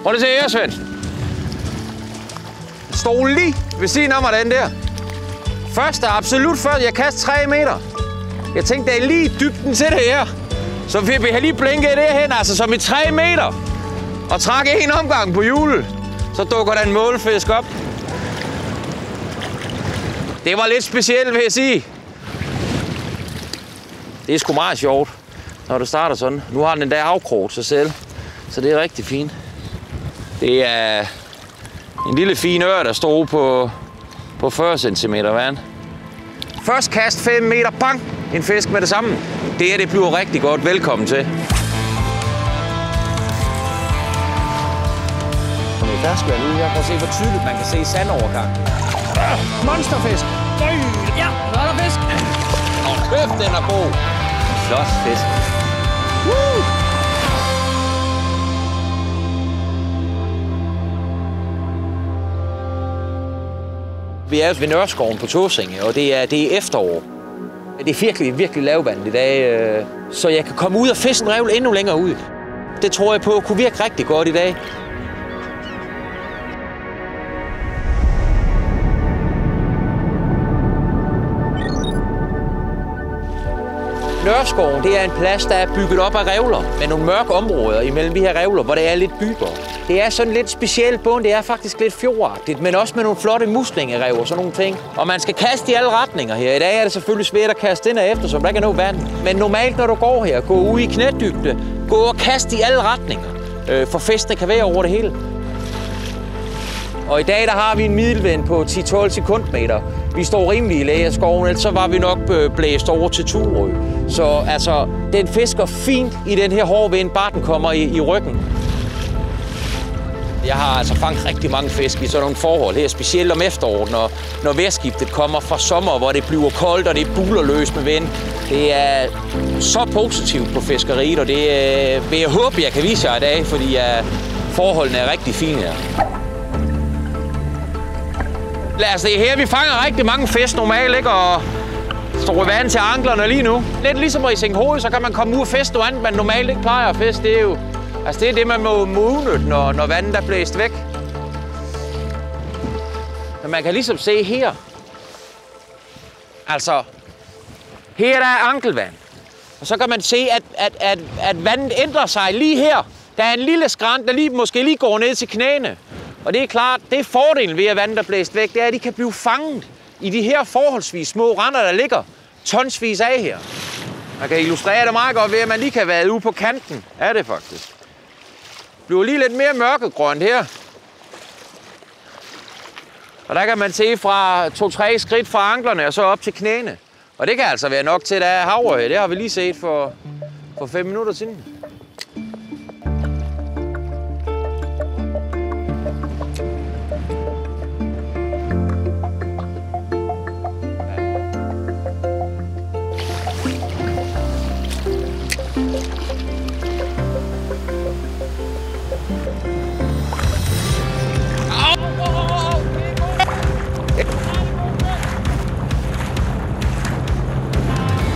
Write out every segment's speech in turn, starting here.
Prøv lige at se her, Svend. Den stod lige ved siden af mig, den der. Første, absolut først. Jeg kastede 3 meter. Jeg tænkte, det er lige dybden til det her. Så vi har lige blinket derhen, altså som i 3 meter. Og trak en omgang på hjulet. Så dukker der en målfisk op. Det var lidt specielt, vil jeg sige. Det er sgu meget sjovt, når det starter sådan. Nu har den der afkroget sig selv, så det er rigtig fint. Det er en lille fin ør, der står på 40 cm vand. Først kast 5 meter, bang! En fisk med det samme. Det her, det bliver rigtig godt. Velkommen til. Ferskvand ude her. Prøv at se, hvor tydeligt man kan se sandovergang. Monsterfisk! Ja, så er der fisk! Og kæft, den er god! Flot fisk. Woo! Vi er ved Nørreskoven på Tåsinge, og det er efterår. Det er virkelig lavvand i dag, så jeg kan komme ud og fiske en revl endnu længere ud. Det tror jeg på kunne virke rigtig godt i dag. Nørreskoven, det er en plads, der er bygget op af revler, med nogle mørke områder imellem de her revler, hvor det er lidt dybere. Det er sådan lidt specielt bund, det er faktisk lidt fjordagtigt, men også med nogle flotte muslingerev og sådan nogle ting. Og man skal kaste i alle retninger her. I dag er det selvfølgelig svært at kaste ind og efter, så der ikke er noget vand. Men normalt, når du går her, gå ud i knædybde, gå og kaste i alle retninger, for fiskene kan være over det hele. Og i dag der har vi en middelvind på 10-12 sekundmeter. Vi står rimelig i læge af skoven, ellers så var vi nok blæst over til Turø. Så altså, den fisker fint i den her hårde vind, bare den kommer i ryggen. Jeg har altså fanget rigtig mange fisk i sådan nogle forhold her, specielt om efteråret, når vejrskiftet kommer fra sommer, hvor det bliver koldt og det buler løs med vind. Det er så positivt på fiskeriet, og det vil jeg håbe, jeg kan vise jer i dag, fordi forholdene er rigtig fine her. Altså, det er her, vi fanger rigtig mange fisk normalt, ikke? Og står i vand til anklerne lige nu. Lidt ligesom i Singhoved, så kan man komme ud og fiske noget andet, man normalt ikke plejer at fiske. Det er jo det er det, man må udnytte, når vandet er blæst væk. Men man kan ligesom se her. Altså, her der er ankelvand. Og så kan man se, at vandet ændrer sig lige her. Der er en lille skrænt, der måske lige går ned til knæene. Og det er klart, det er fordelen ved, at vandet er blæst væk, det er, at de kan blive fanget i de her forholdsvis små render, der ligger tonsvis af her. Man kan illustrere det meget godt ved, at man lige kan være ude på kanten af det faktisk. Det bliver lige lidt mere mørkegrønt her. Og der kan man se fra 2-3 skridt fra anklerne og så op til knæene. Og det kan altså være nok til, at der er havre her. Det har vi lige set for 5 minutter siden.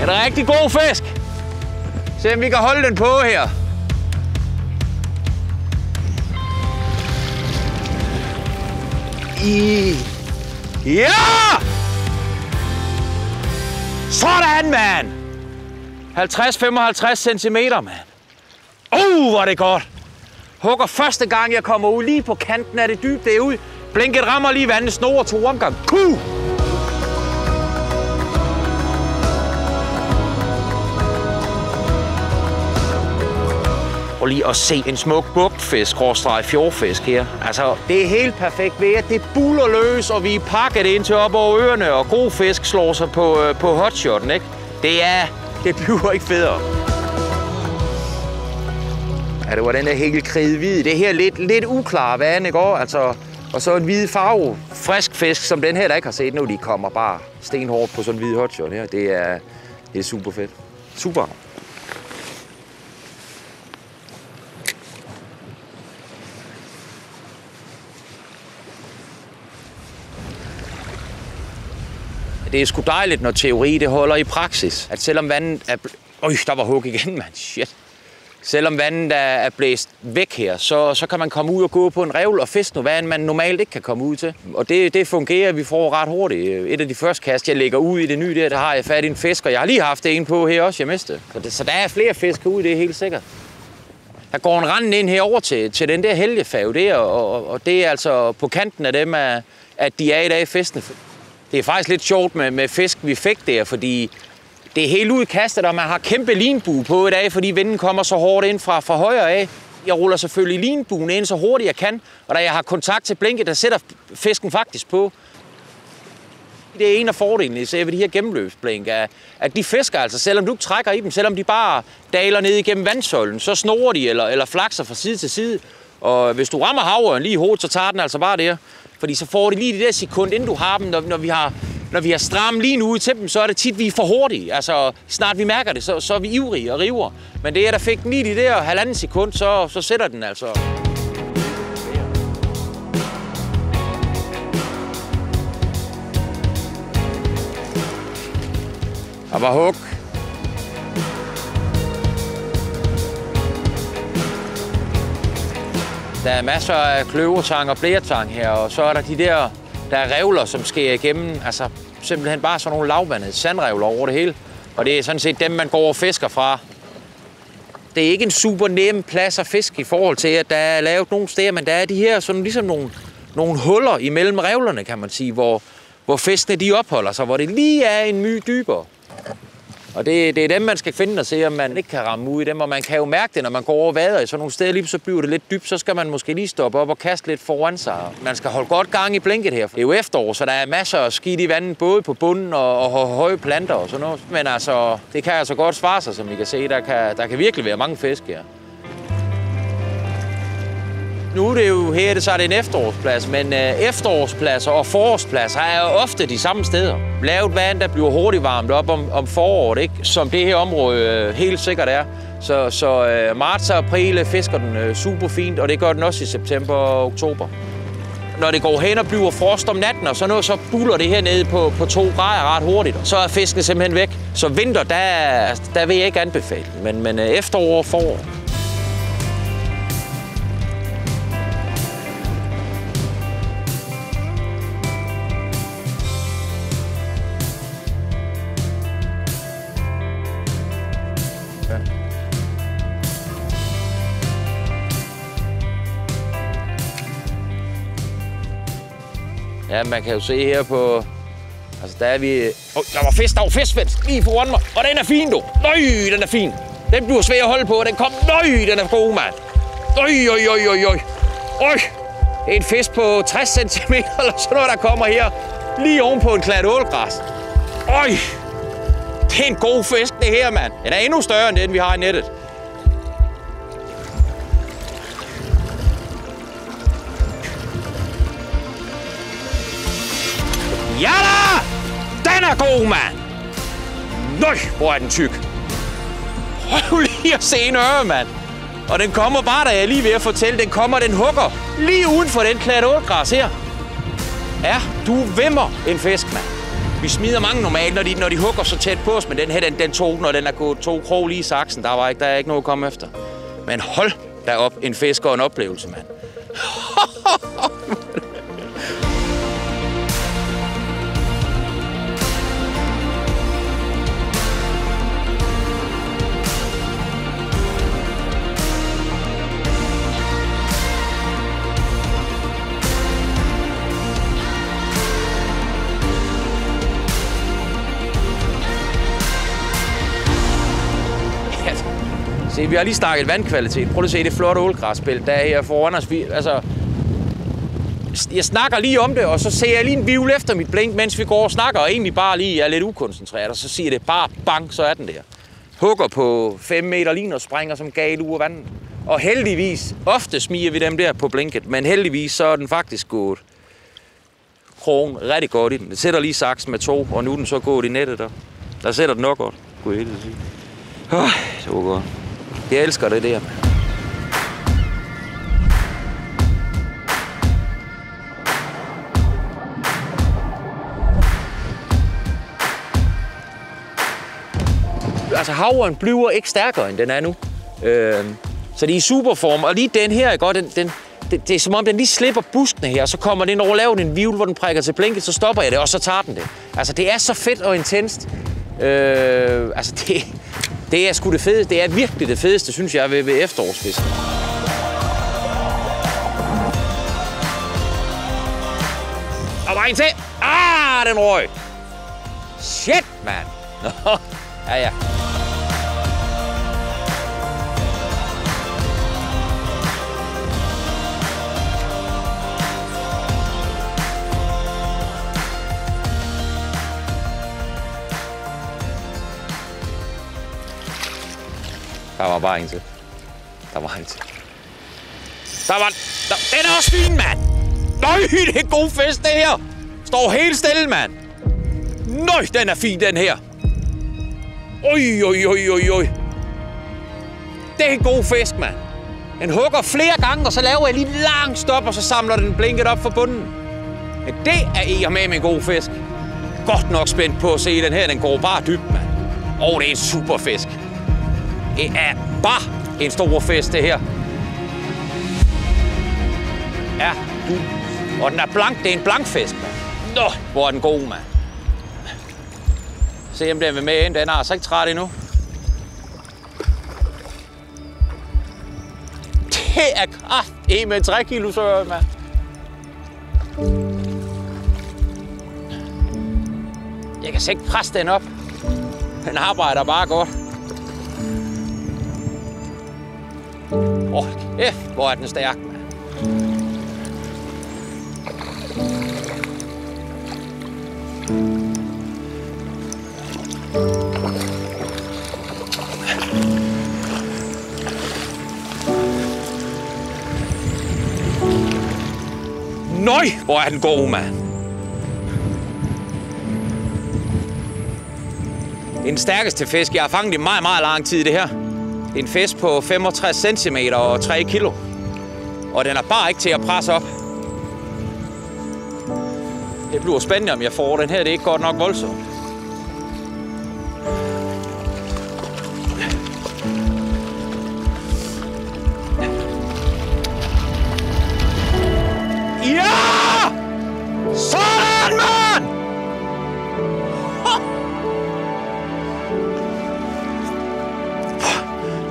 En rigtig god fisk. Se om vi kan holde den på her. Ja! Sådan, mand! 50-55 centimeter, mand. Hvor er det godt. Hugger første gang, jeg kommer ud lige på kanten af det dybe derude. Blinket rammer lige vandet, snor 2 omgang. Og lige at se en smuk bugtfisk, fjordfisk her. Altså, det er helt perfekt ved, at det buler løs, og vi er pakket ind til op over ørerne, og god fisk slår sig på hotshotten, ikke? Det bliver ikke federe. Ja, det var den der helt kridhvide. Det her lidt uklare vand, ikke? Altså, og så en hvid farve, frisk fisk, som den her, der ikke har set nu. De kommer bare stenhårdt på sådan en hvid hotshot her. Det er super fedt. Super. Det er sgu dejligt, når teori det holder i praksis. At selvom vandet er... der var hug igen, mand. Shit. Selvom vandet er blæst væk her, så kan man komme ud og gå på en revl og fiske noget vand, man normalt ikke kan komme ud til. Og det fungerer, vi får ret hurtigt. Et af de første kast, jeg lægger ud i det nye der har jeg fat i en fisk, og jeg har lige haft en på her også, jeg mistede. Så der er flere fisk ude, det er helt sikkert. Der går en rand ind herover til den der helgefærge der, og det er altså på kanten af dem, at de er i dag fiskene. Det er faktisk lidt sjovt med fisk, vi fik der, fordi det er helt ud i kastet, og man har kæmpe linbue på i dag, fordi vinden kommer så hårdt ind fra højre af. Jeg ruller selvfølgelig linbuen ind så hurtigt jeg kan, og da jeg har kontakt til blinket, der sætter fisken faktisk på. Det er en af fordelene, især ved de her gennemløbsblink, at de fisker altså, selvom du ikke trækker i dem, selvom de bare daler ned igennem vandsøjlen, så snorer de eller flakser fra side til side. Og hvis du rammer havøren lige i hovedet, så tager den altså bare der. Fordi så får de lige det der sekund, inden du har dem, når vi har stram lige ud til dem, så er det tit, vi er for hurtige. Altså, snart vi mærker det, så er vi ivrige og river. Men det er, der fik den lige de der halvanden sekund, så sætter den altså. Der var hug. Der er masser af kløvertang og blæretang her, og så er der der er revler, som skærer igennem. Altså simpelthen bare sådan nogle lavvandede sandrevler over det hele. Og det er sådan set dem, man går og fisker fra. Det er ikke en super nem plads at fiske i forhold til, at der er lavet nogle steder, men der er de her sådan ligesom nogle huller imellem revlerne, kan man sige, hvor fiskene de opholder sig, hvor det lige er en my dybere. Og det er dem, man skal finde og se, om man ikke kan ramme ud i dem. Og man kan jo mærke det, når man går over vader i sådan nogle steder, lige så bliver det lidt dybt, så skal man måske lige stoppe op og kaste lidt foran sig. Man skal holde godt gang i blinket her. Det er jo efterår, så der er masser af skidt i vandet, både på bunden og høje planter og sådan noget. Men altså, det kan altså godt svare sig, som I kan se. Der kan virkelig være mange fisk her. Nu er det jo her, så er det en efterårsplads, men efterårspladser og forårspladser er jo ofte de samme steder. Lavt vand, der bliver hurtigt varmet op om foråret, ikke? Som det her område helt sikkert er. Så marts og april fisker den super fint, og det gør den også i september og oktober. Når det går hen og bliver frost om natten, og så buller det her nede på 2 grader ret hurtigt, så er fisken simpelthen væk. Så vinter, der vil jeg ikke anbefale, men efterår og forår. Ja, man kan jo se her på... Altså, der er vi... der var fisk, lige foran mig. Og den er fin, du. Nøj, den er fin. Den bliver svær at holde på, den kom. Nøj, den er god, mand. Øj. Det er en fisk på 60 cm eller sådan noget, der kommer her. Lige oven på en klat ålgræs. Øj. Det er en god fisk, det her, mand. Den er endnu større end den, vi har i nettet. Ja da! Den er god, mand! Nøj, hvor er den tyk. Prøv lige at se en øre, mand. Og den kommer bare, da jeg er lige ved at fortælle. Den hugger lige uden for den klat ålgræs her. Ja, du vimmer en fisk, mand. Vi smider mange normalt, når de hugger så tæt på os, men den her, den tog, når den er gået 2 krog lige i saksen. Der er ikke noget at komme efter. Men hold da op, en fisk og en oplevelse, mand. Se, vi har lige snakket vandkvalitet. Prøv at se det flotte ålgræsbælt, der er her foran os. Jeg snakker lige om det, og så ser jeg lige en vivl efter mit blink, mens vi går og snakker, og egentlig bare lige er lidt ukoncentreret, og så siger det bare bang, så er den der. Hugger på 5 meter lige og springer som gal ud af vandet. Og heldigvis, ofte smiger vi dem der på blinket, men heldigvis så er den faktisk gået krogen rigtig godt i den. Den sætter lige saksen med 2, og nu er den så gået i nettet der. Der sætter den nok godt, kunne jeg helt sige. Det var godt. Jeg elsker det der. Altså havren bliver ikke stærkere, end den er nu. Så de er i superform, og lige den her, ikke? Det er som om, den lige slipper buskene her, og så kommer den over og laver en vivl, hvor den prikker til blinket, så stopper jeg det, og så tager den det. Altså, det er så fedt og intenst. Altså, det er sgu det fedeste. Det er virkelig det fedeste, synes jeg, ved efterårsfisk. Og bare en til. Den røg. Shit, mand. Ja. Der var bare en til. Den er også fin, mand! Nøj, det er god fisk, det her! Står helt stille, mand! Nøj, den er fin, den her! Oj. Det er en god fisk, mand! Den hugger flere gange, og så laver jeg lige et langt stop, og så samler den blinket op for bunden. Men det er med en god fisk. Godt nok spændt på at se den her, den går bare dybt, mand. Det er en super fisk. Det er bare en stor fisk, det her. Ja, og den er blank. Det er en blank fisk, mand. Nå, hvor er den god, mand. Se om den vil med ind. Den er altså ikke træt endnu. Det er kraft med 3 kilo sør, mand. Jeg kan så ikke presse den op. Den arbejder bare godt. Kæft, hvor er den stærk, mand. Nøj, hvor er den god, mand. Det er den stærkeste fisk, jeg har fanget i meget, meget lang tid, det her. Det er en fisk på 65 cm og 3 kilo. Og den er bare ikke til at presse op. Det bliver spændende, om jeg får den her. Det er ikke godt nok voldsomt. Ja! Sådan, mand!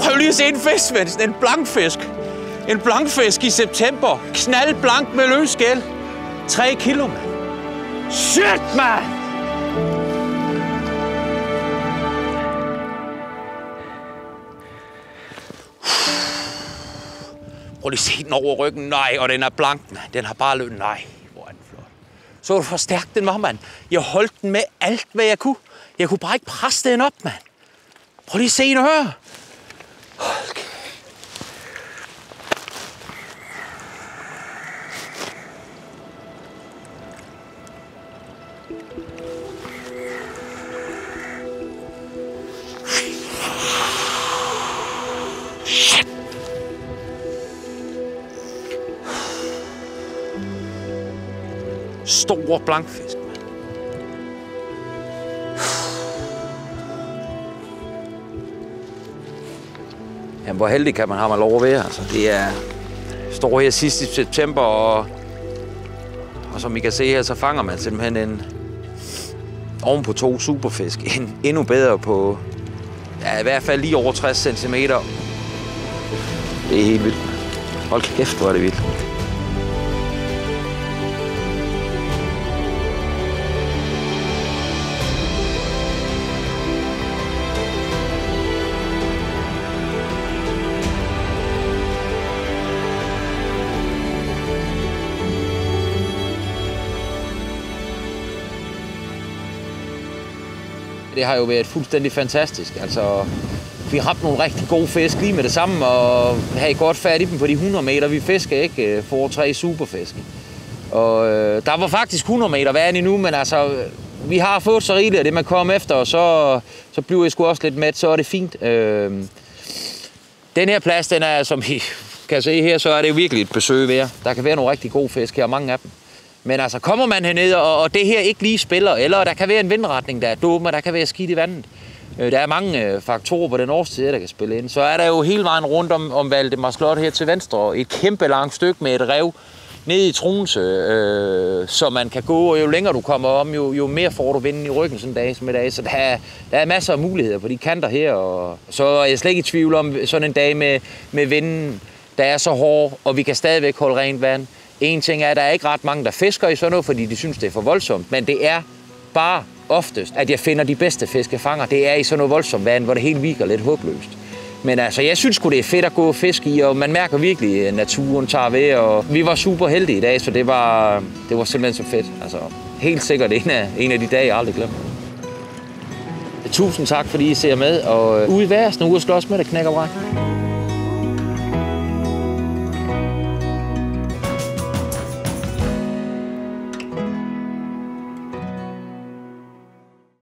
Prøv lige at se en fisk, Svendsen. En blankfisk. En blankfisk i september. Knaldblank med løs skæl. 3 kilo, mand. Shit, mand! Prøv lige at se den over ryggen. Nej, og den er blank, mand. Den har bare løbet. Nej, hvor er den flot. Så du, hvor stærk den var, mand. Jeg holdt den med alt, hvad jeg kunne. Jeg kunne bare ikke presse den op, mand. Prøv lige at se den og høre. Hold kæft. Shit. Stor blankfisk. Jamen, hvor heldig kan man have lov at være. Altså, det er står her sidst i september, og som I kan se her, så fanger man simpelthen oven på 2 superfisk. Endnu bedre på, ja, i hvert fald lige over 60 cm. Det er helt vildt. Hold kæft, hvor er det vildt. Det har jo været fuldstændig fantastisk. Altså, vi har haft nogle rigtig gode fisk lige med det samme, og have godt fat i dem på de 100 meter. Vi fisker ikke for 3 superfisk. Og der var faktisk 100 meter vand endnu, men altså, vi har fået så rigeligt af det, man kom efter, og så bliver jeg sgu også lidt mæt, så er det fint. Den her plads, den er, som I kan se her, så er det jo virkelig et besøg værd. Der kan være nogle rigtig gode fisk her, mange af dem. Men altså, kommer man herned, og det her ikke lige spiller, eller der kan være en vindretning, der er dum, og der kan være skidt i vandet, Der er mange faktorer på den årstid, der kan spille ind. Så er der jo hele vejen rundt om Valdemar Slot her til venstre. Et kæmpe langt stykke med et rev ned i Troense, så man kan gå, og jo længere du kommer om, jo mere får du vinden i ryggen sådan en dag som i dag. Så der er masser af muligheder på de kanter her, og så er jeg slet ikke i tvivl om sådan en dag med vinden, der er så hård, og vi kan stadigvæk holde rent vand. En ting er, at der er ikke ret mange, der fisker i sådan noget, fordi de synes, det er for voldsomt, men det er bare oftest, at jeg finder de bedste fiskefanger. Det er i sådan noget voldsomt vand, hvor det helt virker lidt håbløst. Men altså, jeg synes sgu, det er fedt at gå og fiske i, og man mærker virkelig, at naturen tager ved, og vi var super heldige i dag, så det var simpelthen så fedt. Altså, helt sikkert en af de dage, jeg aldrig glemmer. Tusind tak, fordi I ser med, og ude i værsten, ude at slås med det knæk og bræk.